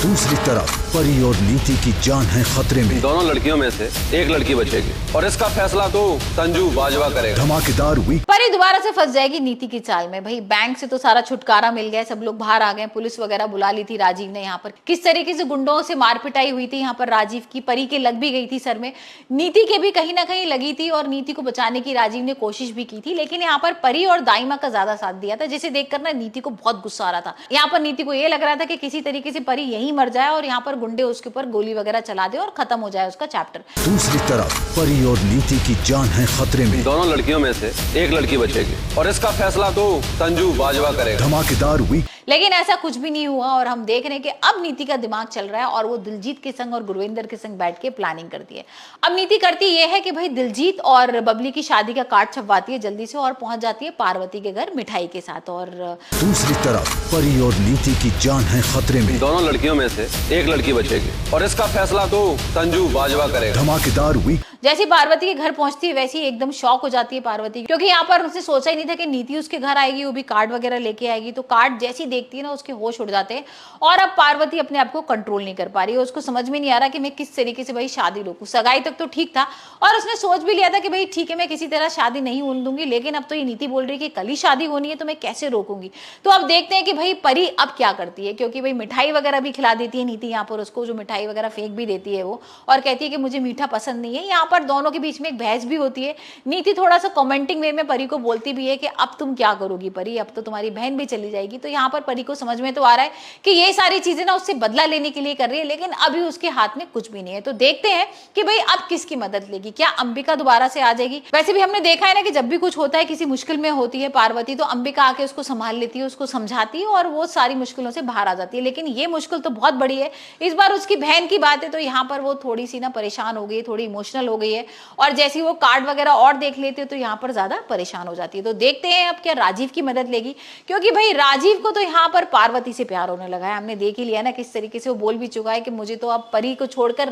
दूसरी तरफ परी और नीति की जान है खतरे में। दोनों लड़कियों में से एक लड़की बचेगी और इसका फैसला तो संजू बाजवा करेगा। धमाकेदार वीक। परी दोबारा से फंस जाएगी नीति की चाल में। भाई बैंक से तो सारा छुटकारा मिल गया, सब लोग बाहर आ गए, पुलिस वगैरह बुला ली थी राजीव ने। यहाँ पर किस तरीके से गुंडों से मार पिटाई हुई थी यहाँ पर राजीव की, परी के लग भी गई थी सर में, नीति के भी कहीं ना कहीं लगी थी और नीति को बचाने की राजीव ने कोशिश भी की थी। लेकिन यहाँ पर परी और दाइमा का ज्यादा साथ दिया था, जिसे देखकर ना नीति को बहुत गुस्सा आ रहा था। यहाँ पर नीति को ये लग रहा था कि किसी तरीके से परी यहीं मर जाए और यहाँ पर गुंडे उसके ऊपर गोली वगैरह चला दे और खत्म हो जाए उसका चैप्टर। दूसरी तरफ परी और नीति की जान है खतरे में। दोनों लड़कियों में से एक लड़की बचेगी और इसका फैसला तो संजू बाजवा करेगा। धमाकेदार वीक। लेकिन ऐसा कुछ भी नहीं हुआ और हम देख रहे हैं कि अब नीति का दिमाग चल रहा है और वो दिलजीत के संग और गुरविंदर के संग बैठ के प्लानिंग करती है। अब नीति करती ये है कि भाई दिलजीत और बबली की शादी का कार्ड छपवाती है जल्दी से और पहुंच जाती है पार्वती के घर मिठाई के साथ। और दूसरी तरफ परी और नीति की जान है खतरे में। दोनों लड़कियों में से एक लड़की बचेगी और इसका फैसला तो संजू बाजवा करेगा। धमाकेदार वीक। जैसी पार्वती के घर पहुंचती है वैसी एकदम शॉक हो जाती है पार्वती, क्योंकि यहाँ पर उसने सोचा ही नहीं था कि नीति उसके घर आएगी, वो भी कार्ड वगैरह लेके आएगी। तो कार्ड जैसी देखती है ना उसके होश उड़ जाते हैं और अब पार्वती अपने आप को कंट्रोल नहीं कर पा रही है। उसको समझ में नहीं आ रहा कि मैं किस तरीके से भाई शादी रोकूं। सगाई तक तो ठीक था और उसने सोच भी लिया था कि भाई ठीक है मैं किसी तरह शादी नहीं होने दूंगी, लेकिन अब तो ये नीति बोल रही है कि कल ही शादी होनी है तो मैं कैसे रोकूंगी। तो अब देखते हैं कि भाई परी अब क्या करती है, क्योंकि भाई मिठाई वगैरह भी खिला देती है नीति यहाँ पर उसको, जो मिठाई वगैरह फेंक भी देती है वो, और कहती है कि मुझे मीठा पसंद नहीं है। यहाँ पर दोनों के बीच में एक बहस भी होती है। नीति थोड़ा सा कमेंटिंग वे में परी को बोलती भी है कि अब तुम क्या करोगी परी, अब तो तुम्हारी बहन भी चली जाएगी। तो यहाँ पर परी को समझ में तो आ रहा है कि ये सारी चीजें ना उससे बदला लेने के लिए कर रही है, लेकिन अभी उसके हाथ में कुछ भी नहीं है। तो देखते हैं कि भाई अब किसकी मदद लेगी, क्या अंबिका दोबारा से आ जाएगी। वैसे भी हमने देखा है ना कि जब भी कुछ होता है, किसी मुश्किल में होती है पार्वती, तो अंबिका आके उसको संभाल लेती है, उसको समझाती है और वो सारी मुश्किलों से बाहर आ जाती है। लेकिन ये मुश्किल तो बहुत बड़ी है, इस बार उसकी बहन की बात है तो यहाँ पर वो थोड़ी सी ना परेशान हो गई है, थोड़ी इमोशनल हो गई है और जैसे वो कार्ड वगैरह और देख लेते हो तो यहाँ पर ज्यादा परेशान हो जाती है। तो देखते हैं अब क्या राजीव की मदद लेगी, क्योंकि भाई राजीव को तो यहाँ पर पार्वती से प्यार होने लगा है। हमने देख ही लिया ना किस तरीके से वो बोल भी चुका है कि मुझे तो अब परी को छोड़कर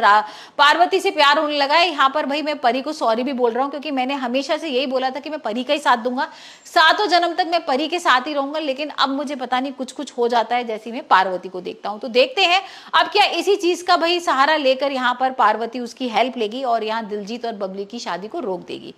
पार्वती से प्यार होने लगा है। यहाँ पर भाई मैं परी को सॉरी भी बोल रहा हूँ, क्योंकि मैंने हमेशा से यही बोला था कि मैं परी का ही साथ दूंगा, सातों जन्म तक मैं परी के साथ ही रहूंगा। लेकिन अब मुझे पता नहीं कुछ कुछ हो जाता है जैसे मैं पार्वती को देखता हूँ। तो देखते हैं अब क्या इसी चीज का भाई सहारा लेकर यहाँ पर पार्वती उसकी हेल्प लेगी और यहाँ दिलजीत और बबली की शादी को रोक देगी।